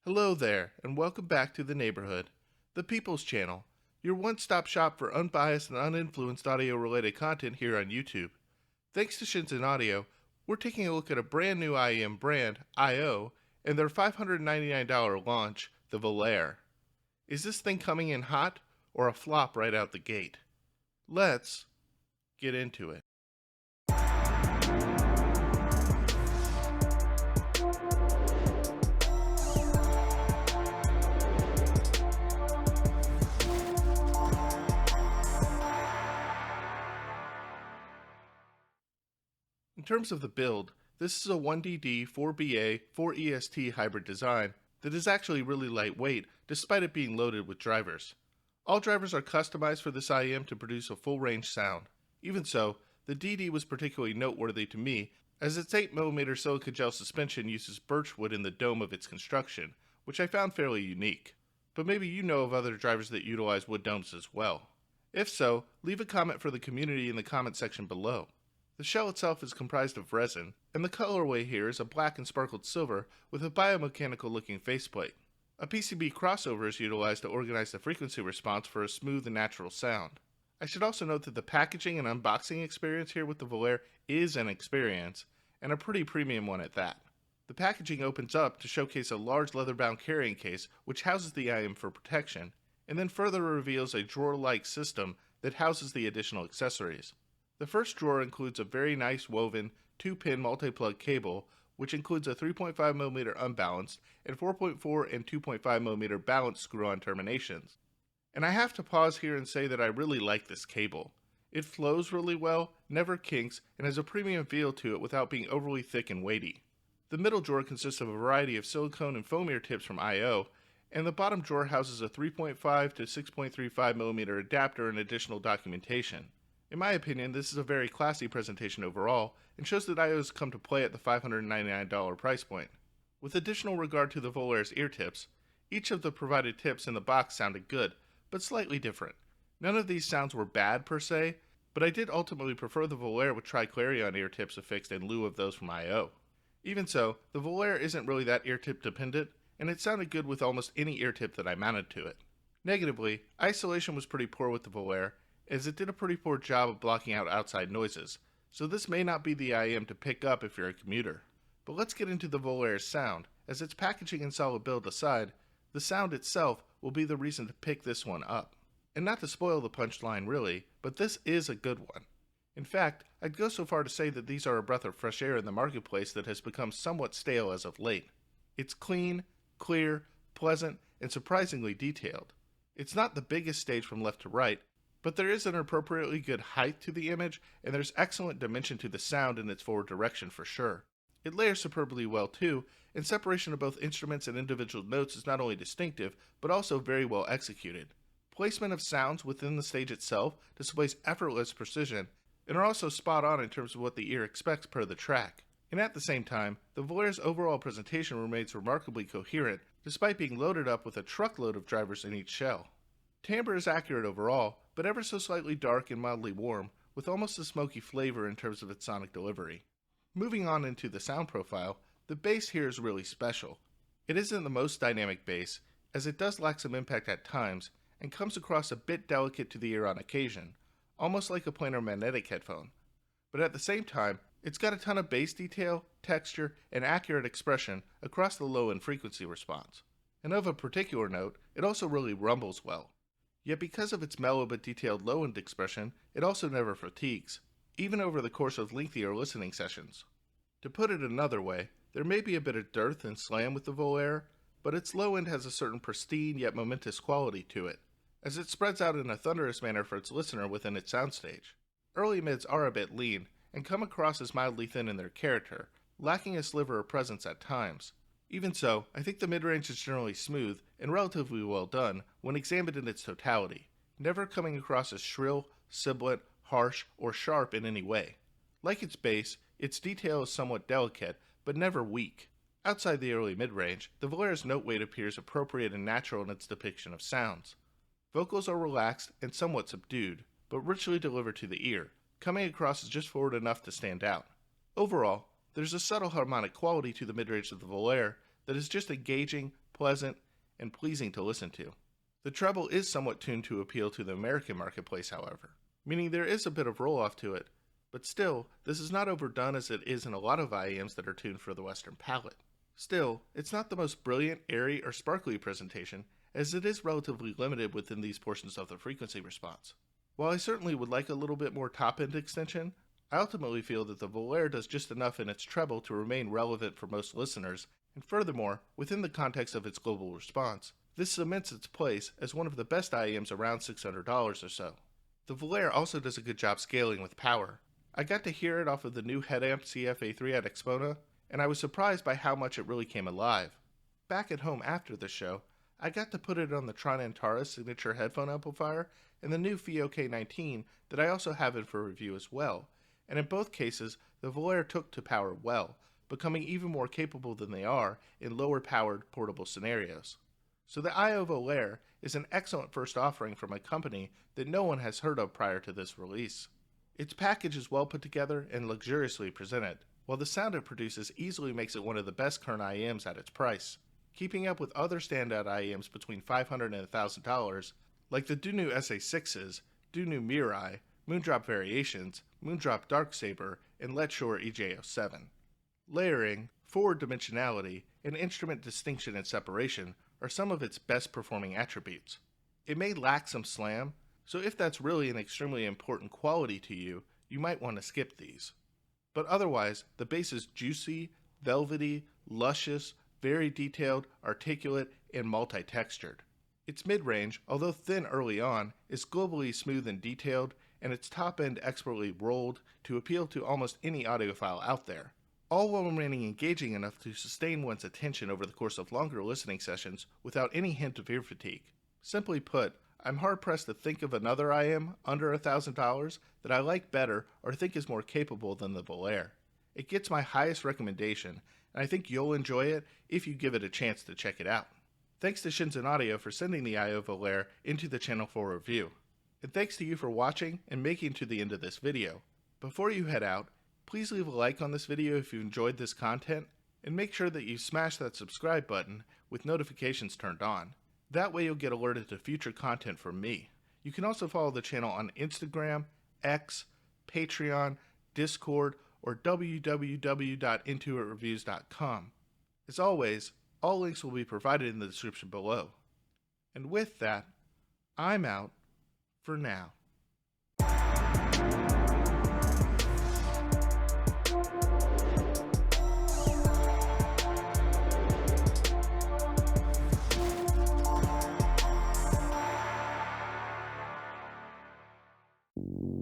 Hello there, and welcome back to the neighborhood, the People's Channel, your one-stop shop for unbiased and uninfluenced audio-related content here on YouTube. Thanks to Shinsen Audio, we're taking a look at a brand new IEM brand, IO, and their $599 launch, the Volare. Is this thing coming in hot, or a flop right out the gate? Let's get into it. In terms of the build, this is a 1DD, 4BA, 4EST hybrid design that is actually really lightweight despite it being loaded with drivers. All drivers are customized for this IEM to produce a full range sound. Even so, the DD was particularly noteworthy to me as its 8mm silica gel suspension uses birchwood in the dome of its construction, which I found fairly unique. But maybe you know of other drivers that utilize wood domes as well. If so, leave a comment for the community in the comment section below. The shell itself is comprised of resin, and the colorway here is a black and sparkled silver with a biomechanical looking faceplate. A PCB crossover is utilized to organize the frequency response for a smooth and natural sound. I should also note that the packaging and unboxing experience here with the Volare is an experience, and a pretty premium one at that. The packaging opens up to showcase a large leather-bound carrying case which houses the IEM for protection, and then further reveals a drawer-like system that houses the additional accessories. The first drawer includes a very nice woven 2-pin multi-plug cable, which includes a 3.5mm unbalanced and 4.4 and 2.5mm balanced screw-on terminations. And I have to pause here and say that I really like this cable. It flows really well, never kinks, and has a premium feel to it without being overly thick and weighty. The middle drawer consists of a variety of silicone and foam ear tips from IO, and the bottom drawer houses a 3.5 to 6.35mm adapter and additional documentation. In my opinion, this is a very classy presentation overall, and shows that IO's come to play at the $599 price point. With additional regard to the Volare's ear tips, each of the provided tips in the box sounded good, but slightly different. None of these sounds were bad per se, but I did ultimately prefer the Volare with Triclarion ear tips affixed in lieu of those from IO. Even so, the Volare isn't really that ear tip dependent, and it sounded good with almost any ear tip that I mounted to it. Negatively, isolation was pretty poor with the Volare, as it did a pretty poor job of blocking out outside noises, so this may not be the IEM to pick up if you're a commuter. But let's get into the Volare's sound, as its packaging and solid build aside, the sound itself will be the reason to pick this one up. And not to spoil the punchline really, but this is a good one. In fact, I'd go so far to say that these are a breath of fresh air in the marketplace that has become somewhat stale as of late. It's clean, clear, pleasant, and surprisingly detailed. It's not the biggest stage from left to right, but there is an appropriately good height to the image, and there's excellent dimension to the sound in its forward direction for sure. It layers superbly well too, and separation of both instruments and individual notes is not only distinctive, but also very well executed. Placement of sounds within the stage itself displays effortless precision, and are also spot on in terms of what the ear expects per the track. And at the same time, the Volare's overall presentation remains remarkably coherent, despite being loaded up with a truckload of drivers in each shell. Timbre is accurate overall, but ever so slightly dark and mildly warm, with almost a smoky flavor in terms of its sonic delivery. Moving on into the sound profile, the bass here is really special. It isn't the most dynamic bass, as it does lack some impact at times, and comes across a bit delicate to the ear on occasion, almost like a planar magnetic headphone. But at the same time, it's got a ton of bass detail, texture, and accurate expression across the low end frequency response. And of a particular note, it also really rumbles well. Yet because of its mellow but detailed low-end expression, it also never fatigues, even over the course of lengthier listening sessions. To put it another way, there may be a bit of dearth and slam with the Volare, but its low-end has a certain pristine yet momentous quality to it, as it spreads out in a thunderous manner for its listener within its soundstage. Early mids are a bit lean, and come across as mildly thin in their character, lacking a sliver of presence at times. Even so, I think the mid-range is generally smooth and relatively well done when examined in its totality, never coming across as shrill, sibilant, harsh, or sharp in any way. Like its bass, its detail is somewhat delicate, but never weak. Outside the early mid-range, the Volare's note weight appears appropriate and natural in its depiction of sounds. Vocals are relaxed and somewhat subdued, but richly delivered to the ear, coming across as just forward enough to stand out. Overall, there's a subtle harmonic quality to the mid-range of the Volare that is just engaging, pleasant, and pleasing to listen to. The treble is somewhat tuned to appeal to the American marketplace, however, meaning there is a bit of roll-off to it, but still, this is not overdone as it is in a lot of IEMs that are tuned for the Western palate. Still, it's not the most brilliant, airy, or sparkly presentation, as it is relatively limited within these portions of the frequency response. While I certainly would like a little bit more top-end extension, I ultimately feel that the Volare does just enough in its treble to remain relevant for most listeners, and furthermore, within the context of its global response, this cements its place as one of the best IEMs around $600 or so. The Volare also does a good job scaling with power. I got to hear it off of the new headamp CFA3 at Expona, and I was surprised by how much it really came alive. Back at home after the show, I got to put it on the Tron Antares signature headphone amplifier and the new FIO K19 that I also have in for review as well, and in both cases, the Volare took to power well, becoming even more capable than they are in lower-powered portable scenarios. So the IO Volare is an excellent first offering from a company that no one has heard of prior to this release. Its package is well put together and luxuriously presented, while the sound it produces easily makes it one of the best current IEMs at its price, keeping up with other standout IEMs between $500 and $1,000, like the Dunu SA6s, Dunu Mirai, Moondrop Variations, Moondrop Darksaber, and Let Shore EJ07. Layering, forward dimensionality, and instrument distinction and separation are some of its best performing attributes. It may lack some slam, so if that's really an extremely important quality to you, you might want to skip these. But otherwise, the bass is juicy, velvety, luscious, very detailed, articulate, and multi-textured. Its mid-range, although thin early on, is globally smooth and detailed, and its top end expertly rolled to appeal to almost any audiophile out there, all while remaining engaging enough to sustain one's attention over the course of longer listening sessions without any hint of ear fatigue. Simply put, I'm hard-pressed to think of another IEM under $1,000 that I like better or think is more capable than the Volare. It gets my highest recommendation, and I think you'll enjoy it if you give it a chance to check it out. Thanks to Shenzhen Audio for sending the IO Volare into the channel for review. And thanks to you for watching and making it to the end of this video. Before you head out, please leave a like on this video if you enjoyed this content, and make sure that you smash that subscribe button with notifications turned on. That way you'll get alerted to future content from me. You can also follow the channel on Instagram, X, Patreon, Discord, or www.intoitreviews.com. As always, all links will be provided in the description below. And with that, I'm out for now. You